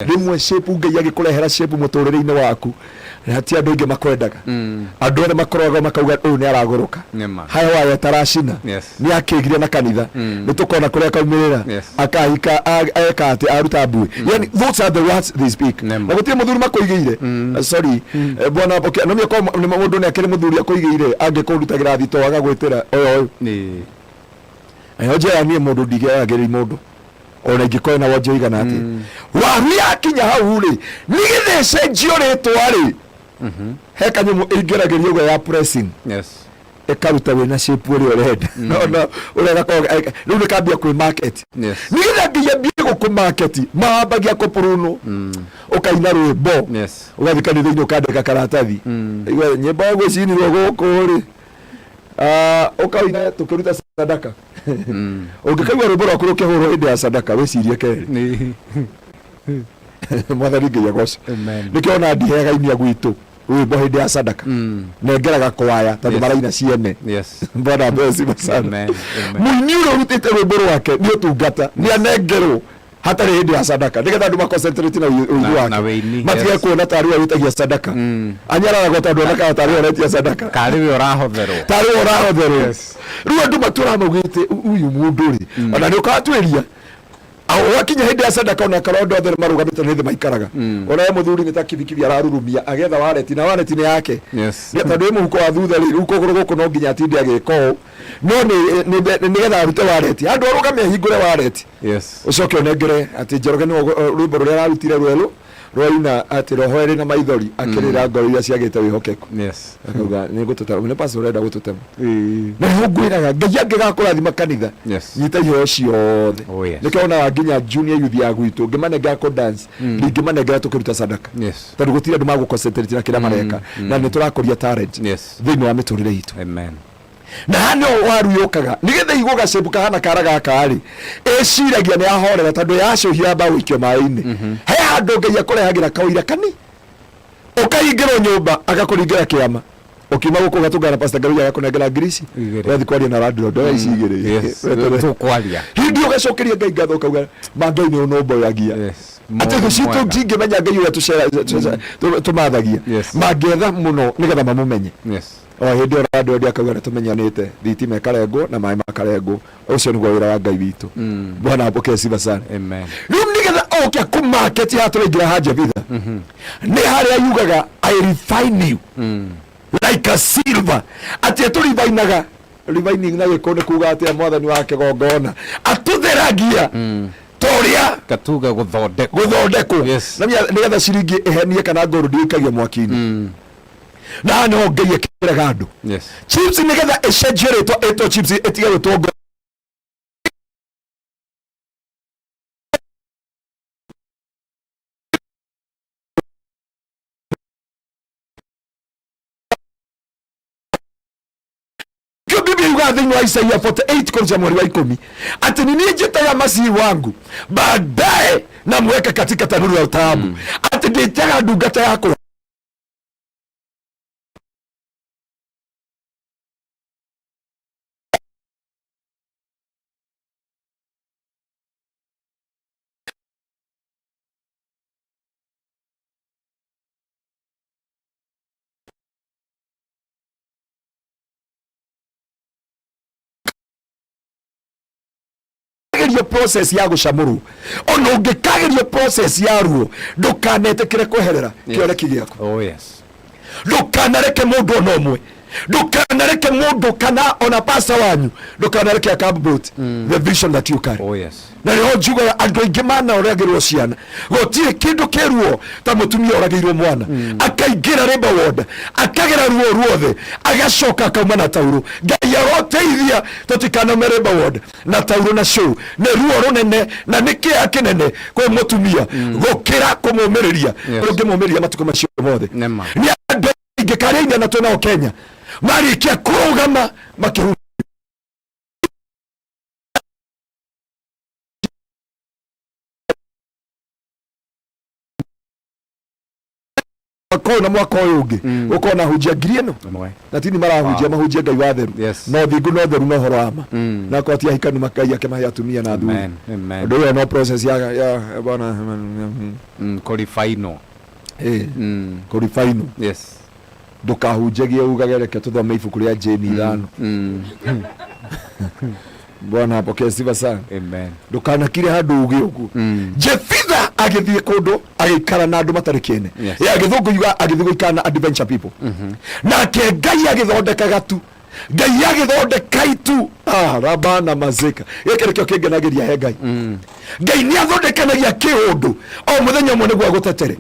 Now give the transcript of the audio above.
rimwe shape unge yage kurehera shape muturire-ini waku na hati andu inge makwendaga andu othe makoroga makauga uyu ni aragoroka haya waya tarashina ni akigire na kanitha ni tukona kuria kaumirira akahika eka ati aruta mbui yani those are the words they speak na gutie muthuri makoigeire sorry bwana apoke no ni mundu ni akiri muthuri akoigeire ange kurutagira thito agagwitira oyo ni ayoje ani mundu ndigerageria mundu ona ingikoe na wonje igana ati waru yakinya hau ri nigithece njioritwa ri he kanyumu ingerageria gwa ya pressing ekaruta wena shape uri urenda no urenda ko riu nikambia kwi market nigitha nginya mbie ku market mahambagia ko puruno ukaina rwimbo ugathikani thiini ukandika karatathi igwe nyimbo gwicinirwo guku ri ukaina tukiruta sadaka ungikaigua rwimbo rwaku rukihurwo hindi ya sadaka wicirie keri mwathani ngai agoco nikiona ndihega inia gwitu rwimbo hindi ya sadaka nengeraga kwaya tondu maraina ciene mbona mbesi masana muini uria urutite rwimbo rwake ni utungata ni anengerwo hatari hindi ya sadaka nigetha andu maconcentrate na uigi wake matige kuona tari witagia sadaka anyaragwo tondu oneka tari oretia sadaka kariwe urahotherwo riu andu maturamugite uyu mundu ri ona ni ukatwiria wakinya hindi ya sadaka ona karondo othe marugamite na thĩ maikaraga ona muthuri ni ta kibikibi ararurumia agetha wareti na wareti ni yake ni tondu muhuko wa thutha ri riu kuguru guku no nginya atinde agiko no ni getha arute wareti andu arugame hingure wareti ucoke onengere ati Njoroge ni rwimbo ruria ararutire rweru roina ati roho eri na maithori akirira ngoro iria ciagite wihokeku akauga ni gututema ni pastor renda gututema na ngwiraga ngai angigakurathima kanitha nyita iheo ciothe nikiona nginya junior youth ya gwitu ngimanenga ko dance ngimanenga tukiruta sadaka tondu gutire andu maguconcentrate na kira mareka na ni turakoria talent thiini wa miturire itu amen na hano waru yokaga nigetha iguga cebuka hana karaga kari eciragia ni ahorera tondu yacuhia mba wikio mai-ini he andu ngai akurehagira kawira kani ukaingirwo nyumba agakuringira kiama ukima guku gatungana pastor Garuya yakunengera ngirisi wathi kwaria na radio ndo icigire tukwaria hindi ugacokeria ngai ngatho ukauga mangai ni unomboyagia ati gucitu ngimenya ngai uria tucera tumathagia mangetha muno nigetha mamumenye hindi radio ndio akauga na tumenyanite thitima ikarengo na mai makarengo ucio niguo wira wa ngai witu bwana apokee sifa sana amen riu nigetha oke ku market ya turaingira haja vitha ni haria yugaga I refine you like a silver ati turivainaga refining na gikone kuga ati mwathani wake gongona atutheragia toria katuga guthondekwo na nigetha ciringi ihenie kana ngoru ndikagia mwaki-ini na no ngai ekiraga andu chips nigetha ecenjie ritwa eto chips etige gutwo thĩinĩ wa Isaia 48 kuanzia mweri wa 10 ati ni niĩ njĩtaga masihi wangu baadaye na mweke katika tanuru ya utaabu ati ndĩtaga ndungata yakwa process ya gucamuru ono ungikagerio process ya ruo ndukanetekere kweherera kioreki giaku ndukanareke mundu ono umwe ndukanareke mundu kana ona pasa wanyu ndukanareke akambut the vision that you carry na niho njugaga andu aingi mana oragirwo ciana gutire kindu kiruo ta mutumia oragirwo mwana akaingira riba ward akagera ruo ruothe agacoka akauma na tauro ngai aroteithia tutikana riba ward na tauro na show ne ruo runene na nikia kinene kwa mutumia gukira kumumiriria ungimumiria matuko macio mothe ni andu aingi karia na tuna Kenya marikia kurugama makiru mwaka ũyũ na mwaka ũyũ ũngĩ ũkorwo na hunjia ngiri ĩno na tini marahunjia mahunjia Ngai wa theru no thingu no theru no horo wama na ko ti ahikanu makai ake mahe atumia na athuri ũndũ ũyũ no process ya bwana qualifying qualifying ndukahunjagie ugage reke tuthome ibuku rĩa Jane 5 Bwana apokee sifa sana. Amen. Ndukanakire handu uge ugu. Jefitha agithie kundu agikara na andu matari kene. Ya githungu yuga agithungu ikana adventure people. Na ke Ngai agithondeka gatu. Ngai agithondeka itu. Rabana mazeka. Yeke kyo kingenagiria he Ngai. Ngai ni athondekanagia kiundu. O muthenya mwe niguo gutetere.